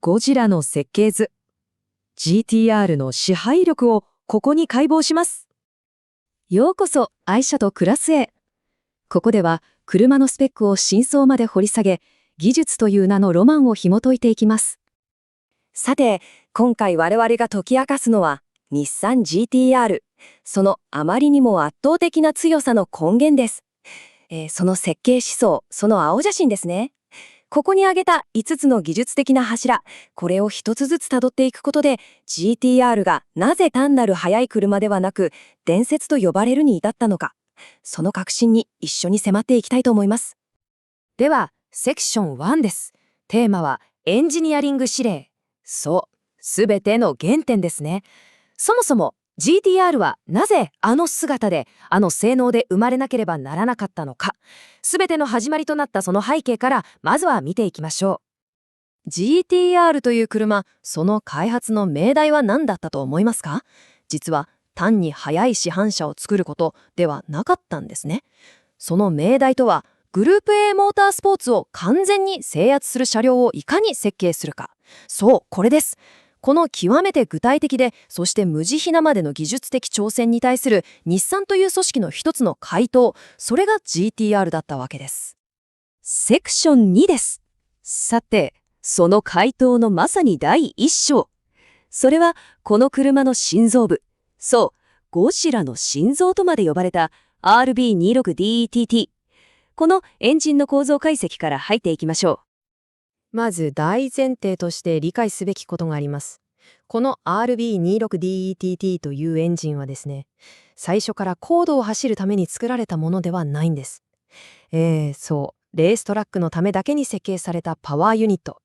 ゴジラの設計図。GTR の支配力をここに解剖します。ようこそ愛車とクラスへ。ここでは車のスペックを真相まで掘り下げ、技術という名のロマンを紐解いていきます。さて、今回我々が解き明かすのは日産 GTR、そのあまりにも圧倒的な強さの根源です。その設計思想、その青写真ですね。ここに挙げた5つの技術的な柱、これを一つずつ辿っていくことで GTR がなぜ単なる速い車ではなく伝説と呼ばれるに至ったのか、その核心に一緒に迫っていきたいと思います。では、セクション1です。テーマはエンジニアリング指令。そう、すべての原点ですね。そもそも GTR はなぜあの姿で、あの性能で生まれなければならなかったのか。すべての始まりとなったその背景からまずは見ていきましょう。GTR という車、その開発の命題は何だったと思いますか？実は単に速い市販車を作ることではなかったんですね。その命題とは、グループ A モータースポーツを完全に制圧する車両をいかに設計するか。そう、これです。この極めて具体的で、そして無慈悲なまでの技術的挑戦に対する日産という組織の一つの回答、それが GTR だったわけです。セクション2です。さて、その回答のまさに第一章。それは、この車の心臓部。そう、ゴジラの心臓とまで呼ばれた RB26DETT。このエンジンの構造解析から入っていきましょう。まず大前提として理解すべきことがあります。この RB26DETT というエンジンはですね、最初から高度を走るために作られたものではないんです。そう、レーストラックのためだけに設計されたパワーユニット。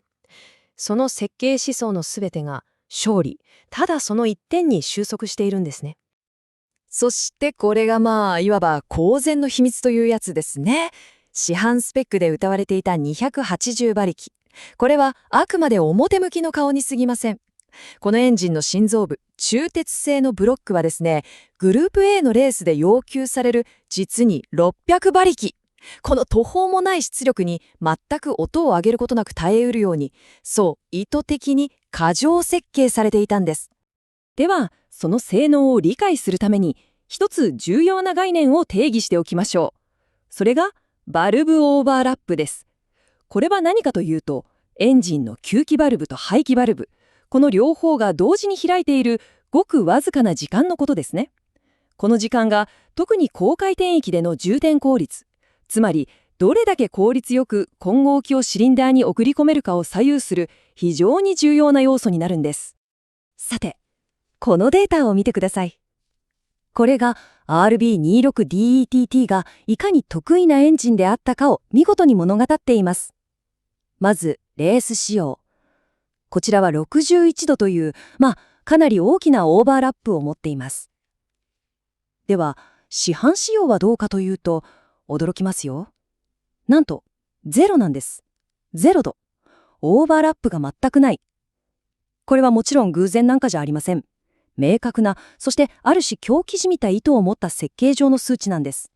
その設計思想のすべてが勝利、ただその一点に収束しているんですね。そしてこれがいわば公然の秘密というやつですね。市販スペックで謳われていた280馬力。これはあくまで表向きの顔に過ぎません。このエンジンの心臓部、鋳鉄製のブロックはですね、グループ A のレースで要求される実に600馬力。この途方もない出力に全く音を上げることなく耐えうるように、そう、意図的に過剰設計されていたんです。では、その性能を理解するために、一つ重要な概念を定義しておきましょう。それが、バルブオーバーラップです。これは何かというと、エンジンの吸気バルブと排気バルブ、この両方が同時に開いているごくわずかな時間のことですね。この時間が特に高回転域での充填効率、つまりどれだけ効率よく混合気をシリンダーに送り込めるかを左右する非常に重要な要素になるんです。さて、このデータを見てください。これが RB26DETT がいかに得意なエンジンであったかを見事に物語っています。まず、レース仕様。こちらは61度という、かなり大きなオーバーラップを持っています。では、市販仕様はどうかというと、驚きますよ。なんと、0なんです。0度。オーバーラップが全くない。これはもちろん偶然なんかじゃありません。明確な、そしてある種狂気じみた意図を持った設計上の数値なんです。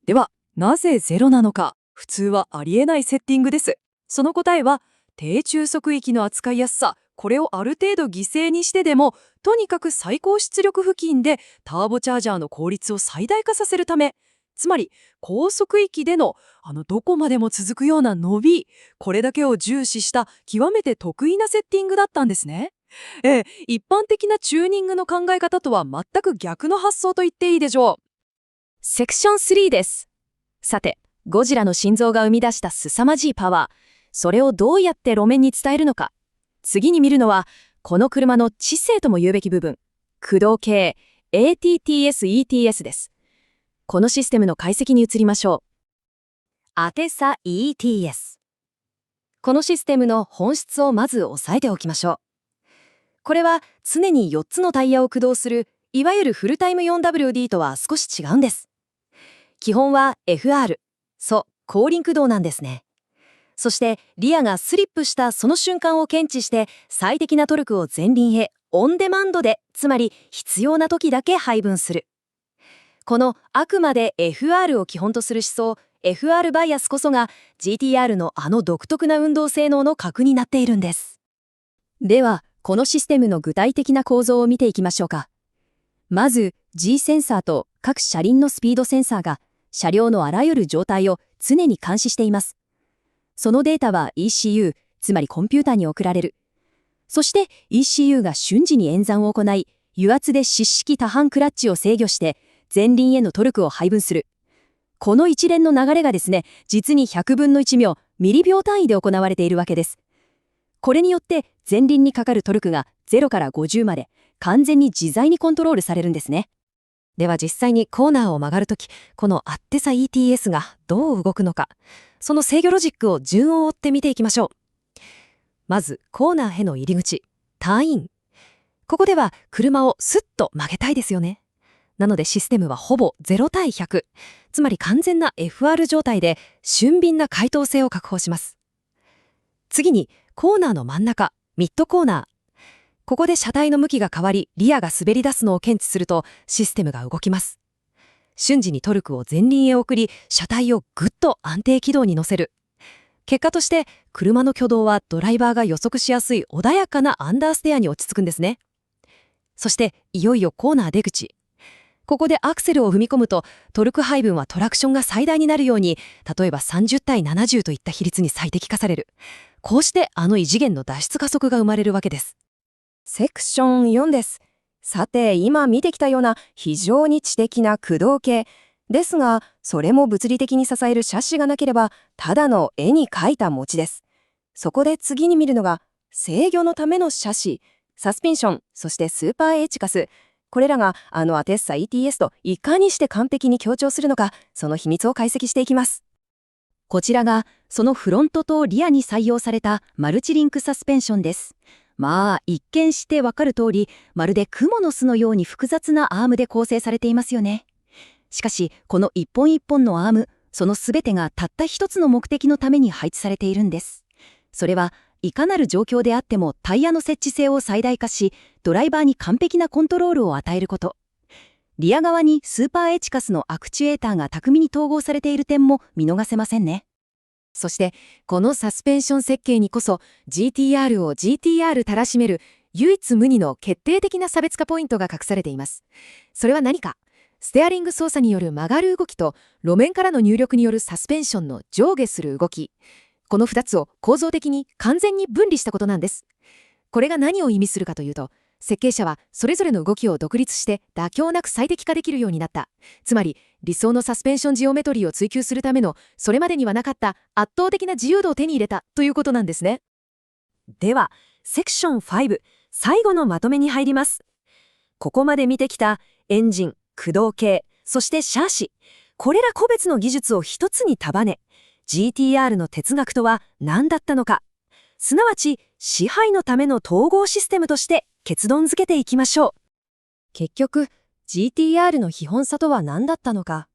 では、なぜ0なのか、普通はありえないセッティングです。その答えは、低中速域の扱いやすさ、これをある程度犠牲にしてでも、とにかく最高出力付近でターボチャージャーの効率を最大化させるため、つまり高速域でのどこまでも続くような伸び、これだけを重視した極めて得意なセッティングだったんですね。一般的なチューニングの考え方とは全く逆の発想と言っていいでしょう。セクション3です。さて、ゴジラの心臓が生み出した凄まじいパワー、それをどうやって路面に伝えるのか。次に見るのは、この車の知性とも言うべき部分、駆動系 ATTS-ETS です。このシステムの解析に移りましょう。アテサ ETS。このシステムの本質をまず押さえておきましょう。これは常に4つのタイヤを駆動する、いわゆるフルタイム 4WD とは少し違うんです。基本は FR、そう、後輪駆動なんですね。そしてリアがスリップしたその瞬間を検知して最適なトルクを前輪へオンデマンドで、つまり必要な時だけ配分する。このあくまで FR を基本とする思想、FR バイアスこそが GTR の独特な運動性能の核になっているんです。では、このシステムの具体的な構造を見ていきましょうか。まず、G センサーと各車輪のスピードセンサーが車両のあらゆる状態を常に監視しています。そのデータは ECU、つまりコンピューターに送られる。そして ECU が瞬時に演算を行い、油圧で湿式多半クラッチを制御して前輪へのトルクを配分する。この一連の流れがですね、実に100分の1秒、ミリ秒単位で行われているわけです。これによって前輪にかかるトルクが0から50まで完全に自在にコントロールされるんですね。では実際にコーナーを曲がるとき、このアッテサ ETS がどう動くのか、その制御ロジックを順を追って見ていきましょう。まず、コーナーへの入り口、ターンイン。ここでは車をスッと曲げたいですよね。なのでシステムはほぼ0対100、つまり完全な FR 状態で俊敏な回答性を確保します。次に、コーナーの真ん中、ミッドコーナー。ここで車体の向きが変わり、リアが滑り出すのを検知すると、システムが動きます。瞬時にトルクを前輪へ送り、車体をぐっと安定軌道に乗せる。結果として、車の挙動はドライバーが予測しやすい穏やかなアンダーステアに落ち着くんですね。そして、いよいよコーナー出口。ここでアクセルを踏み込むと、トルク配分はトラクションが最大になるように、例えば30対70といった比率に最適化される。こうしてあの異次元の脱出加速が生まれるわけです。セクション4です。さて、今見てきたような非常に知的な駆動系ですが、それも物理的に支えるシャッシがなければ、ただの絵に描いた餅です。そこで次に見るのが、制御のためのシャッシ、サスペンション、そしてスーパーエチカス。これらがあのアテッサ ETS といかにして完璧に協調するのか、その秘密を解析していきます。こちらが、そのフロントとリアに採用されたマルチリンクサスペンションです。まあ、一見してわかる通り、まるで蜘蛛の巣のように複雑なアームで構成されていますよね。しかし、この一本一本のアーム、そのすべてがたった一つの目的のために配置されているんです。それは、いかなる状況であってもタイヤの接地性を最大化し、ドライバーに完璧なコントロールを与えること。リア側にスーパーエチカスのアクチュエーターが巧みに統合されている点も見逃せませんね。そして、このサスペンション設計にこそ GTR を GTR たらしめる唯一無二の決定的な差別化ポイントが隠されています。それは何か？ステアリング操作による曲がる動きと路面からの入力によるサスペンションの上下する動き。この2つを構造的に完全に分離したことなんです。これが何を意味するかというと、設計者はそれぞれの動きを独立して妥協なく最適化できるようになった。つまり理想のサスペンションジオメトリーを追求するためのそれまでにはなかった圧倒的な自由度を手に入れたということなんですね。では、セクション5、最後のまとめに入ります。ここまで見てきたエンジン、駆動系、そしてシャーシ。これら個別の技術を一つに束ね、GTR の哲学とは何だったのか。すなわち支配のための統合システムとして結論付けていきましょう。結局 GTR の基本さとは何だったのか。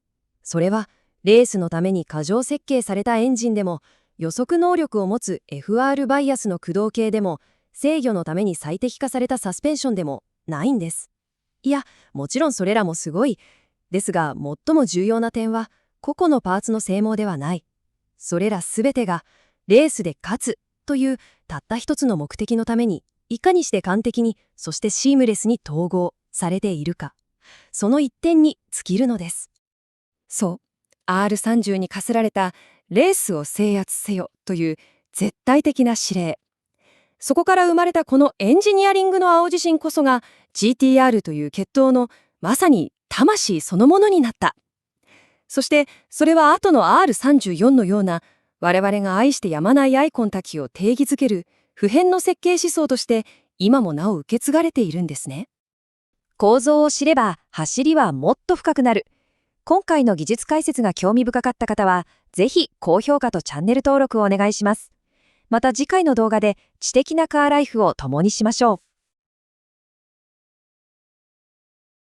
それはレースのために過剰設計されたエンジンでも、予測能力を持つ FR バイアスの駆動系でも、制御のために最適化されたサスペンションでもないんです。いや、もちろんそれらもすごい。ですが最も重要な点は個々のパーツの性能ではない。それらすべてがレースで勝つというたった一つの目的のためにいかにして完璧に、そしてシームレスに統合されているか。その一点に尽きるのです。そう、R30 に課せられたレースを制圧せよという絶対的な指令。そこから生まれたこのエンジニアリングの青自身こそが GTR という血統のまさに魂そのものになった。そしてそれは後の R34 のような我々が愛してやまないアイコンたちを定義づける普遍の設計思想として今もなお受け継がれているんですね。構造を知れば走りはもっと深くなる。今回の技術解説が興味深かった方はぜひ高評価とチャンネル登録をお願いします。また次回の動画で知的なカーライフを共にしましょう。